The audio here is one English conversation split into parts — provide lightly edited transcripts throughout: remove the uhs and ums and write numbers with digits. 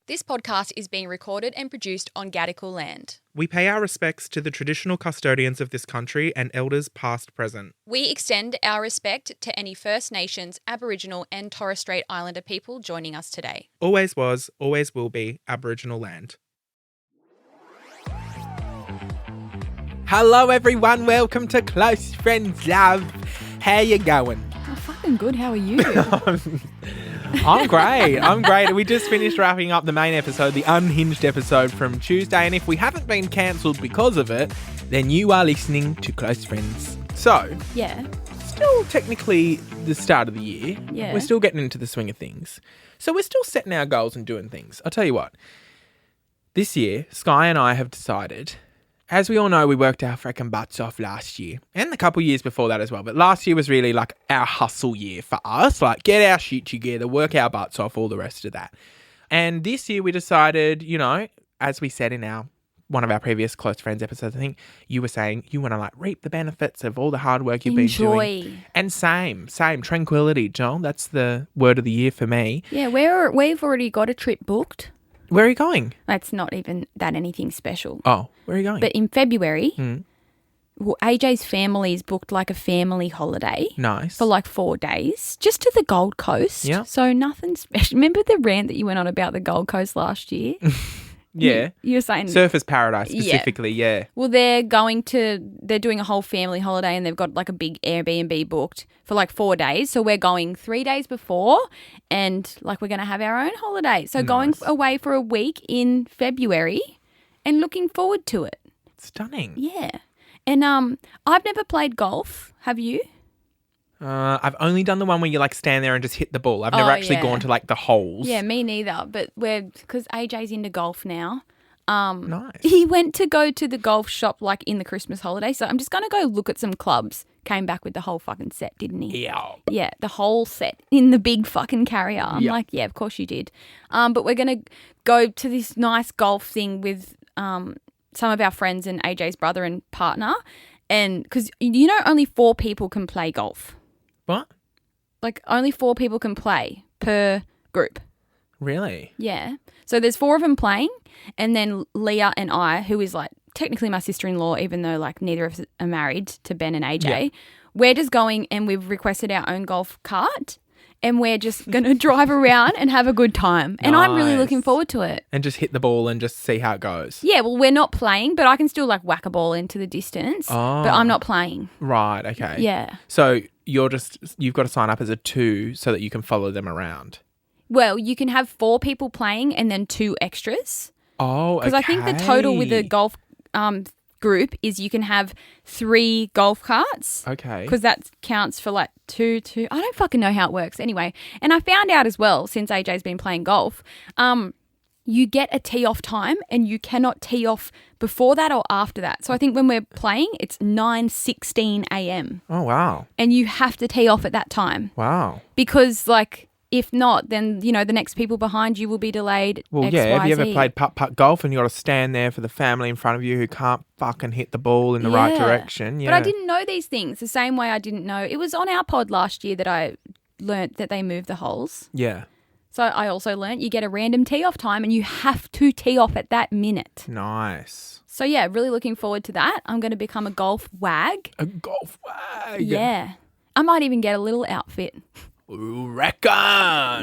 This podcast is being recorded and produced on Gadigal land. We pay our respects to the traditional custodians of this country and elders past, present. We extend our respect to any First Nations, Aboriginal and Torres Strait Islander people joining us today. Always was, always will be Aboriginal land. Hello everyone, welcome to Close Friends Love. How you going? Oh, fucking good, how are you? I'm great. We just finished wrapping up the main episode, the unhinged episode from Tuesday, and if we haven't been cancelled because of it, then you are listening to Close Friends. So, Yeah. still technically the start of the year. Yeah. We're still getting into the swing of things. So we're still setting our goals and doing things. I'll tell you what, this year, Sky and I have decided, as we all know, we worked our freaking butts off last year and the couple years before that as well. But last year was really like our hustle year for us, like get our shit together, work our butts off, all the rest of that. And this year we decided, you know, as we said in one of our previous Close Friends episodes, I think you were saying you want to like reap the benefits of all the hard work you've been doing. And same, tranquility, Joel. That's the word of the year for me. Yeah, we've already got a trip booked. Where are you going? That's not even that anything special. Oh, where are you going? But in February, AJ's family's booked like a family holiday. Nice. For like 4 days, just to the Gold Coast. Yeah. So nothing special. Remember the rant that you went on about the Gold Coast last year? Yeah. You were saying Surfers Paradise specifically, yeah. Well, they're doing a whole family holiday and they've got like a big Airbnb booked for like 4 days. So we're going 3 days before and like we're going to have our own holiday. So going away for a week in February and looking forward to it. Stunning. Yeah. And I've never played golf. Have you? I've only done the one where you like stand there and just hit the ball. I've never actually gone to like the holes. Yeah, me neither. But because AJ's into golf now. Nice. He went to go to the golf shop like in the Christmas holiday. So I'm just going to go look at some clubs. Came back with the whole fucking set, didn't he? Yeah. Yeah, the whole set in the big fucking carrier. I'm like, yeah, of course you did. But we're going to go to this nice golf thing with some of our friends and AJ's brother and partner. And because, you know, only 4 people can play golf. What? Like only 4 people can play per group. Really? Yeah. So there's 4 of them playing and then Leah and I, who is like technically my sister-in-law, even though like neither of us are married to Ben and AJ, we're just going and we've requested our own golf cart and we're just going to drive around and have a good time. And I'm really looking forward to it. And just hit the ball and just see how it goes. Yeah, well, we're not playing, but I can still like whack a ball into the distance, but I'm not playing. Right, okay. Yeah. So you've got to sign up as a 2 so that you can follow them around. Well, you can have 4 people playing and then 2 extras. Oh, okay. Because I think the total with the golf group is you can have 3 golf carts. Okay. Because that counts for like 2. I don't fucking know how it works. Anyway, and I found out as well, since AJ's been playing golf, you get a tee off time and you cannot tee off before that or after that. So I think when we're playing, it's 9:16 a.m. Oh, wow. And you have to tee off at that time. Wow. Because like, if not, then, you know, the next people behind you will be delayed. Well, X, yeah. Have Y, you ever Z. played putt golf and you got to stand there for the family in front of you who can't fucking hit the ball in the right direction? Yeah. But I didn't know these things the same way I didn't know. It was on our pod last year that I learnt that they move the holes. Yeah. So I also learnt you get a random tee off time and you have to tee off at that minute. Nice. So yeah, really looking forward to that. I'm going to become a golf wag. A golf wag. Yeah. I might even get a little outfit. Ooh, reckon.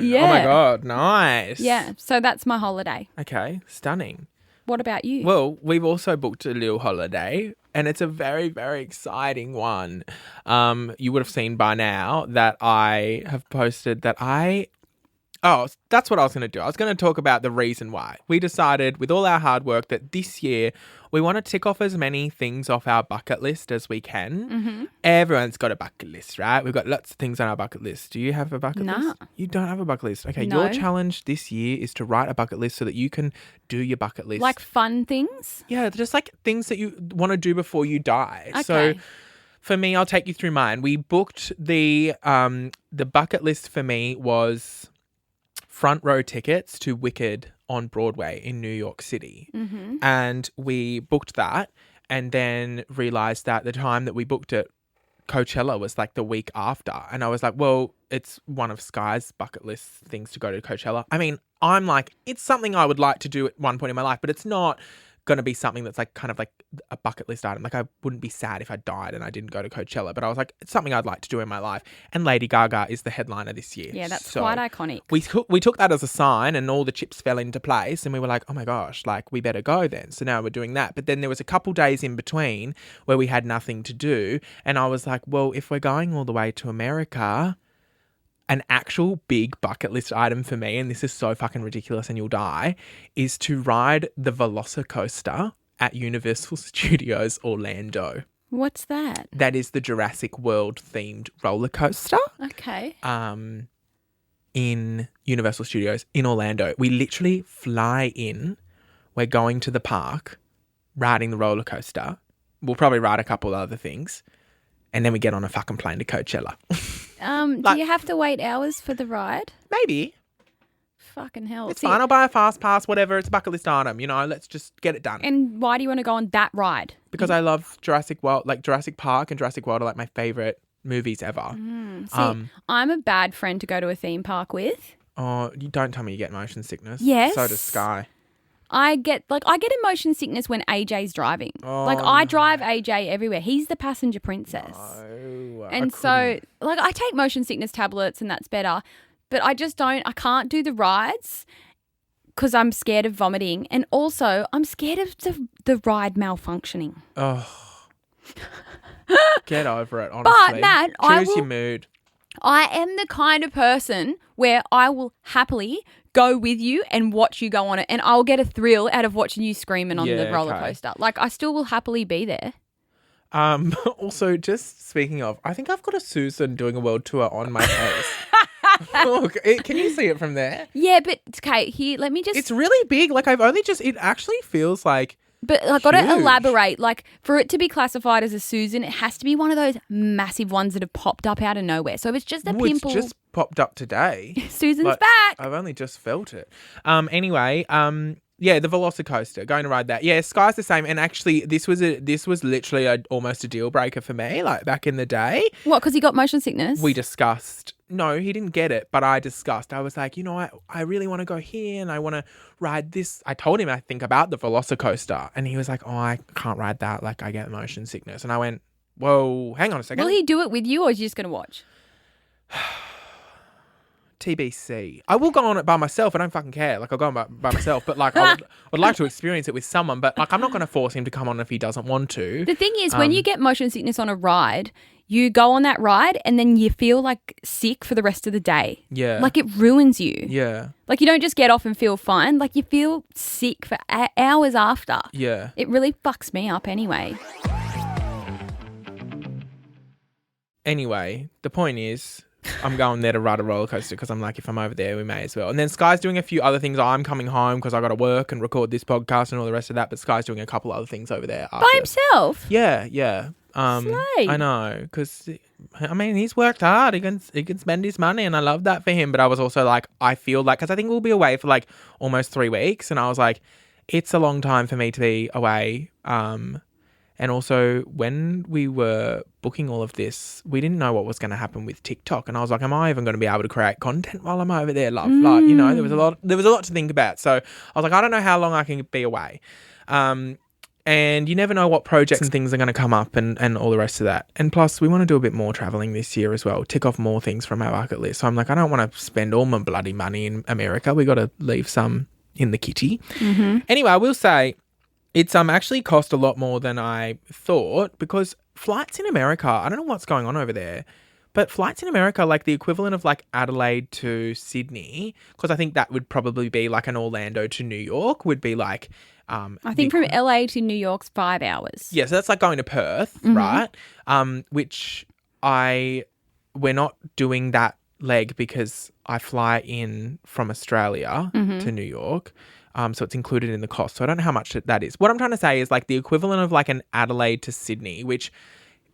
Yeah. Oh my God, nice. Yeah, so that's my holiday. Okay, stunning. What about you? Well, we've also booked a little holiday and it's a very, very exciting one. You would have seen by now that I have posted that Oh, that's what I was going to do. I was going to talk about the reason why. We decided with all our hard work that this year we want to tick off as many things off our bucket list as we can. Mm-hmm. Everyone's got a bucket list, right? We've got lots of things on our bucket list. Do you have a bucket list? You don't have a bucket list. Okay, No. Your challenge this year is to write a bucket list so that you can do your bucket list. Like fun things? Yeah, just like things that you want to do before you die. Okay. So for me, I'll take you through mine. We booked the bucket list for me was front row tickets to Wicked on Broadway in New York City. Mm-hmm. And we booked that and then realised that the time that we booked it, Coachella was like the week after. And I was like, well, it's one of Sky's bucket list things to go to Coachella. I mean, I'm like, it's something I would like to do at one point in my life, but it's not going to be something that's like kind of like a bucket list item. Like I wouldn't be sad if I died and I didn't go to Coachella, but I was like, it's something I'd like to do in my life. And Lady Gaga is the headliner this year. Yeah, that's quite iconic. We took that as a sign and all the chips fell into place and we were like, oh my gosh, like we better go then. So now we're doing that. But then there was a couple days in between where we had nothing to do. And I was like, well, if we're going all the way to America, an actual big bucket list item for me, and this is so fucking ridiculous and you'll die, is to ride the Velocicoaster at Universal Studios Orlando. What's that? That is the Jurassic World themed roller coaster. Okay. In Universal Studios in Orlando. We literally fly in. We're going to the park, riding the roller coaster. We'll probably ride a couple other things. And then we get on a fucking plane to Coachella. Do you have to wait hours for the ride? Maybe. Fucking hell. It's fine. I'll buy a fast pass, whatever. It's a bucket list item. You know, let's just get it done. And why do you want to go on that ride? Because I love Jurassic World, like Jurassic Park and Jurassic World are like my favourite movies ever. I'm a bad friend to go to a theme park with. Oh, you don't tell me you get motion sickness. Yes. So does Sky. I get emotion sickness when AJ's driving. Oh, I drive AJ everywhere. He's the passenger princess. No, and so I take motion sickness tablets and that's better. But I can't do the rides because I'm scared of vomiting. And also I'm scared of the ride malfunctioning. Oh. Get over it, honestly. But Matt, choose your mood. I am the kind of person where I will happily go with you and watch you go on it, and I'll get a thrill out of watching you screaming on the roller coaster. Like, I still will happily be there. Also, just speaking of, I think I've got a Susan doing a world tour on my face. Look, can you see it from there? Yeah, but okay, here, let me just... It's really big. Like, it actually feels like... But I've got to elaborate. Like, for it to be classified as a Susan, it has to be one of those massive ones that have popped up out of nowhere. So it's just a pimple. It's just popped up today. Susan's back. I've only just felt it. Anyway, yeah, the Velocicoaster, going to ride that. Yeah, Sky's the same. And actually, this was literally almost a deal breaker for me, like back in the day. What, because he got motion sickness? We discussed. No, he didn't get it, but I discussed. I was like, you know, I really want to go here and I want to ride this. I told him, I think, about the Velocicoaster. And he was like, oh, I can't ride that. Like, I get motion sickness. And I went, whoa, hang on a second. Will he do it with you or is he just going to watch? TBC. I will go on it by myself. I don't fucking care. Like, I'll go on by myself. But, like, I would like to experience it with someone. But, like, I'm not going to force him to come on if he doesn't want to. The thing is, when you get motion sickness on a ride, you go on that ride and then you feel, like, sick for the rest of the day. Yeah. Like, it ruins you. Yeah. Like, you don't just get off and feel fine. Like, you feel sick for hours after. Yeah. It really fucks me up anyway. Anyway, the point is... I'm going there to ride a roller coaster because I'm like, if I'm over there, we may as well. And then Sky's doing a few other things. I'm coming home because I got to work and record this podcast and all the rest of that. But Sky's doing a couple other things over there. By himself? Yeah. Slay. I know, because, I mean, he's worked hard. He can spend his money and I love that for him. But I was also like, I feel like, because I think we'll be away for like almost 3 weeks. And I was like, it's a long time for me to be away. And also, when we were booking all of this, we didn't know what was going to happen with TikTok. And I was like, am I even going to be able to create content while I'm over there, love? Like, you know, there was a lot to think about. So I was like, I don't know how long I can be away. And you never know what projects and things are going to come up and all the rest of that. And plus, we want to do a bit more traveling this year as well, tick off more things from our bucket list. So I'm like, I don't want to spend all my bloody money in America. We got to leave some in the kitty. Mm-hmm. Anyway, I will say... It's actually cost a lot more than I thought because flights in America, I don't know what's going on over there, but flights in America, like the equivalent of like Adelaide to Sydney, because I think that would probably be like an Orlando to New York would be like... I think from LA to New York's 5 hours. Yeah, so that's like going to Perth, right? Which we're not doing that leg because I fly in from Australia to New York. So it's included in the cost. So I don't know how much that is. What I'm trying to say is like the equivalent of like an Adelaide to Sydney, which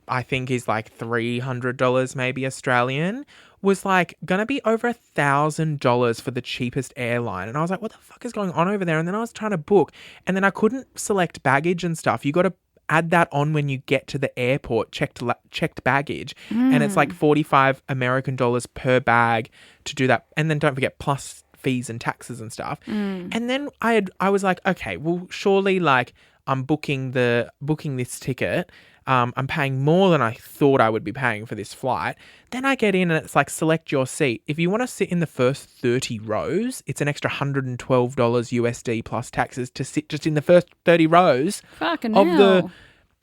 I think is like $300 maybe Australian, was like going to be over $1,000 for the cheapest airline. And I was like, what the fuck is going on over there? And then I was trying to book and then I couldn't select baggage and stuff. You got to add that on when you get to the airport, checked baggage. And it's like $45 American per bag to do that. And then don't forget plus fees and taxes and stuff. And then I was like, okay, well, surely like I'm booking this ticket. I'm paying more than I thought I would be paying for this flight. Then I get in and it's like, select your seat. If you want to sit in the first 30 rows, it's an extra $112 USD plus taxes to sit just in the first 30 rows Fucking of hell. the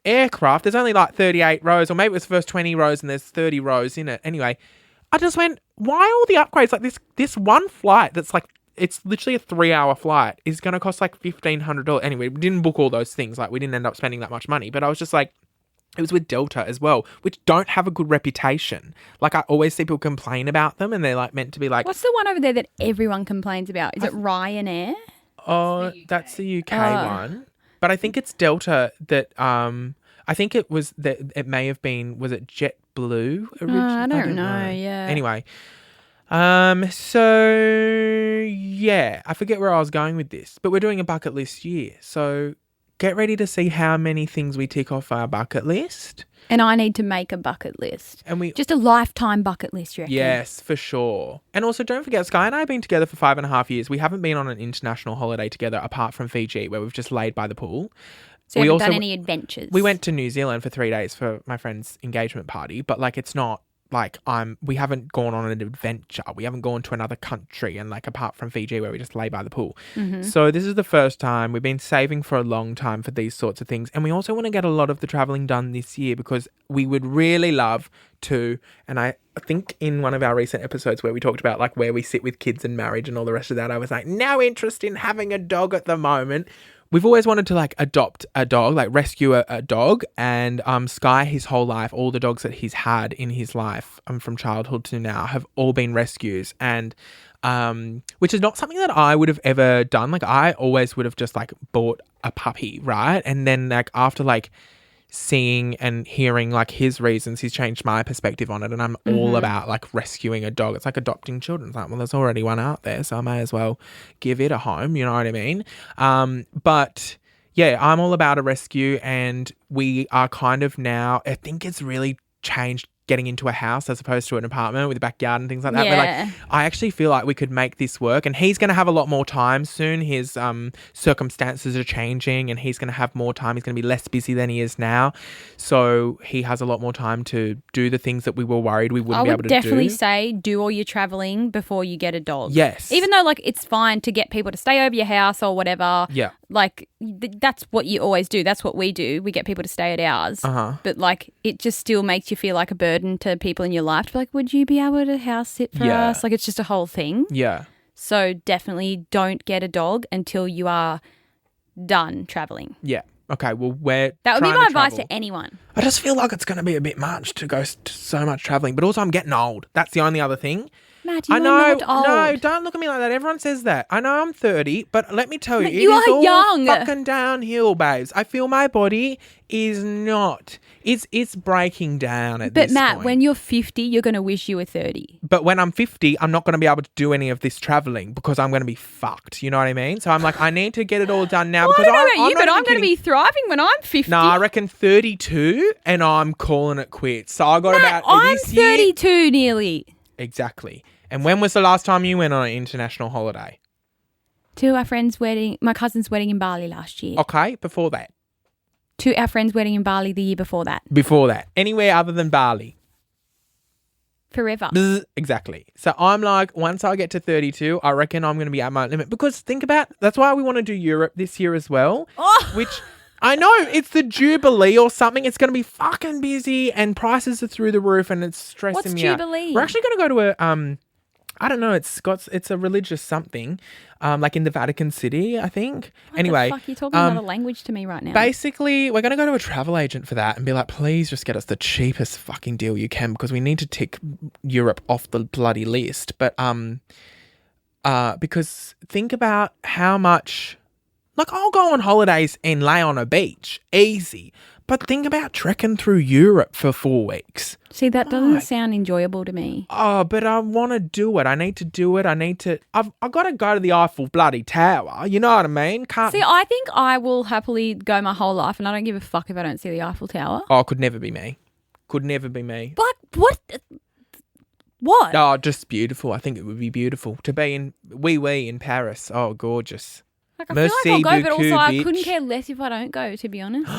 aircraft. There's only like 38 rows, or maybe it was the first 20 rows and there's 30 rows in it. Anyway, I just went, why all the upgrades? Like this one flight that's like, it's literally a 3-hour flight is going to cost like $1,500. Anyway, we didn't book all those things. Like, we didn't end up spending that much money, but I was just like, it was with Delta as well, which don't have a good reputation. Like, I always see people complain about them, and they're like meant to be like, What's the one over there that everyone complains about? Is it Ryanair? oh, that's the UK one. But I think it's Delta that, I think it was that it may have been, was it JetBlue originally? I don't know, yeah. Anyway, so yeah, I forget where I was going with this, but we're doing a bucket list year. So get ready to see how many things we tick off our bucket list. And I need to make a bucket list. And just a lifetime bucket list, you reckon? Yes, for sure. And also, don't forget, Sky and I have been together for 5.5 years. We haven't been on an international holiday together apart from Fiji, where we've just laid by the pool. So you haven't done any adventures? We went to New Zealand for 3 days for my friend's engagement party, but like, it's not like we haven't gone on an adventure. We haven't gone to another country, and like, apart from Fiji, where we just lay by the pool. Mm-hmm. So this is the first time. We've been saving for a long time for these sorts of things. And we also want to get a lot of the traveling done this year, because we would really love to, and I think in one of our recent episodes where we talked about like where we sit with kids and marriage and all the rest of that, I was like, no interest in having a dog at the moment. We've always wanted to like adopt a dog, like rescue a dog. And Sky, his whole life, all the dogs that he's had in his life from childhood to now have all been rescues. And which is not something that I would have ever done. Like, I always would have just like bought a puppy, right? And then like after like seeing and hearing like his reasons, he's changed my perspective on it, and I'm all about like rescuing a dog. It's like adopting children. It's like, well, there's already one out there, so I may as well give it a home, you know what I mean? But yeah, I'm all about a rescue, and we are kind of now, I think it's really changed getting into a house as opposed to an apartment with a backyard and things like that. Yeah. But like, I actually feel like we could make this work, and he's going to have a lot more time soon. His circumstances are changing, and he's going to have more time. He's going to be less busy than he is now. So he has a lot more time to do the things that we were worried we wouldn't be able to do. I would definitely say do all your travelling before you get a dog. Yes. Even though like it's fine to get people to stay over your house or whatever. Yeah. Like that's what you always do. That's what we do. We get people to stay at ours. Uh-huh. But like it just still makes you feel like a burden to people in your life to be like, would you be able to house sit for Yeah. us? Like, it's just a whole thing. Yeah. So definitely don't get a dog until you are done traveling. Yeah. Okay, well, we're That would be trying my to advice travel. to anyone. I just feel like it's going to be a bit much to go to so much travelling, but also I'm getting old. That's the only other thing. Matt, you I are know, not old. no, don't look at me like that. Everyone says that. I know I'm 30, but let me tell you, But it you is are all young. fucking downhill, babes. I feel my body is not. It's breaking down at But this Matt, point. when you're 50, you're going to wish you were 30. But when I'm 50, I'm not going to be able to do any of this travelling because I'm going to be fucked. You know what I mean? So I'm like, I need to get it all done now Well, I because don't know about you, not but even I'm going to kidding. be thriving when I'm 50. No, I reckon 32 and I'm calling it quits. So I got Matt, about I'm this year. 32 nearly. Exactly. And when was the last time you went on an international holiday? To our friend's wedding, my cousin's wedding in Bali last year. Okay, before that. To our friend's wedding in Bali the year before that. Before that. Anywhere other than Bali. Forever. Bzz, exactly. So I'm like, once I get to 32, I reckon I'm going to be at my limit. Because think about, that's why we want to do Europe this year as well. Oh. Which, I know, it's the Jubilee or something. It's going to be fucking busy and prices are through the roof and it's stressing What's me Jubilee? out. We're actually going to go to a, I don't know, it's a religious something, like in the Vatican City, I think. What Anyway. the fuck? You're talking another language to me right now. Basically, we're going to go to a travel agent for that and be like, please just get us the cheapest fucking deal you can because we need to tick Europe off the bloody list. But because think about how much, like I'll go on holidays and lay on a beach, easy. But think about trekking through Europe for 4 weeks. See, that doesn't sound enjoyable to me. Oh, but I want to do it. I need to do it. I've got to go to the Eiffel bloody Tower. You know what I mean? Can't. See, I think I will happily go my whole life and I don't give a fuck if I don't see the Eiffel Tower. Oh, could never be me. Could never be me. But what? What? Oh, just beautiful. I think it would be beautiful to be in in Paris. Oh, gorgeous. Like, I feel like I'll Merci go, but also beaucoup, I bitch. couldn't care less if I don't go, to be honest.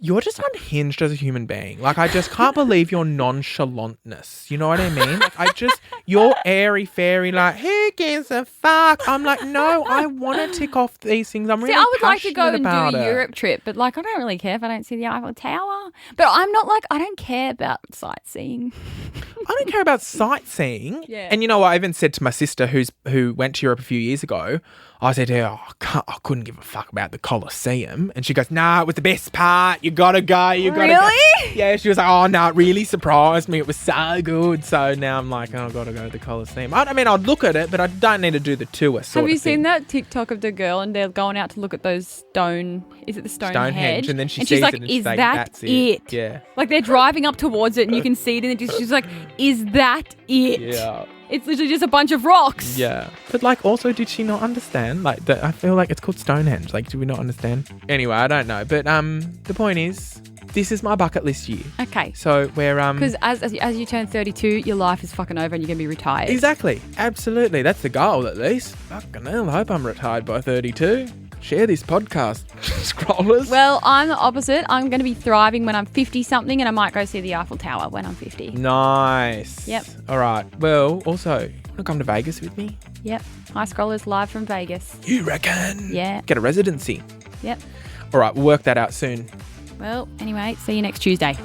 You're just unhinged as a human being. Like, I just can't believe your nonchalantness. You know what I mean? Like, you're airy fairy, like, who gives a fuck? I'm like, no, I want to tick off these things. I'm really See, I would like to go passionate and about do a it. Europe trip, but like I don't really care if I don't see the Eiffel Tower. But I'm not like, I don't care about sightseeing. I don't care about sightseeing. Yeah. And you know what? I even said to my sister who went to Europe a few years ago, I said to her, I couldn't give a fuck about the Colosseum. And she goes, nah, it was the best part. You got to go. You got to go. Really? Yeah, she was like, oh, no, it really surprised me. It was so good. So now I'm like, oh, I've got to go to the Colosseum. I mean, I'd look at it, but I don't need to do the tour sort Have you of thing. seen that TikTok of the girl and they're going out to look at those Stonehenge? And then she's she's like, it and is she's like, that that's it? Yeah. Like they're driving up towards it and you can see it and she's like, is that it? Yeah. It's literally just a bunch of rocks. Yeah. But like also did she not understand? Like I feel like it's called Stonehenge. Like, do we not understand? Anyway, I don't know. But the point is, this is my bucket list year. Okay. So we're Because as you turn 32, your life is fucking over and you're going to be retired. Exactly. Absolutely. That's the goal at least. Fucking hell, I hope I'm retired by 32. Share this podcast, scrollers. Well, I'm the opposite. I'm going to be thriving when I'm 50 something and I might go see the Eiffel Tower when I'm 50. Nice. Yep. All right. Well, also, you want to come to Vegas with me? Yep. Hi Scrollers live from Vegas. You reckon? Yeah. Get a residency. Yep. All right. We'll work that out soon. Well, anyway, see you next Tuesday.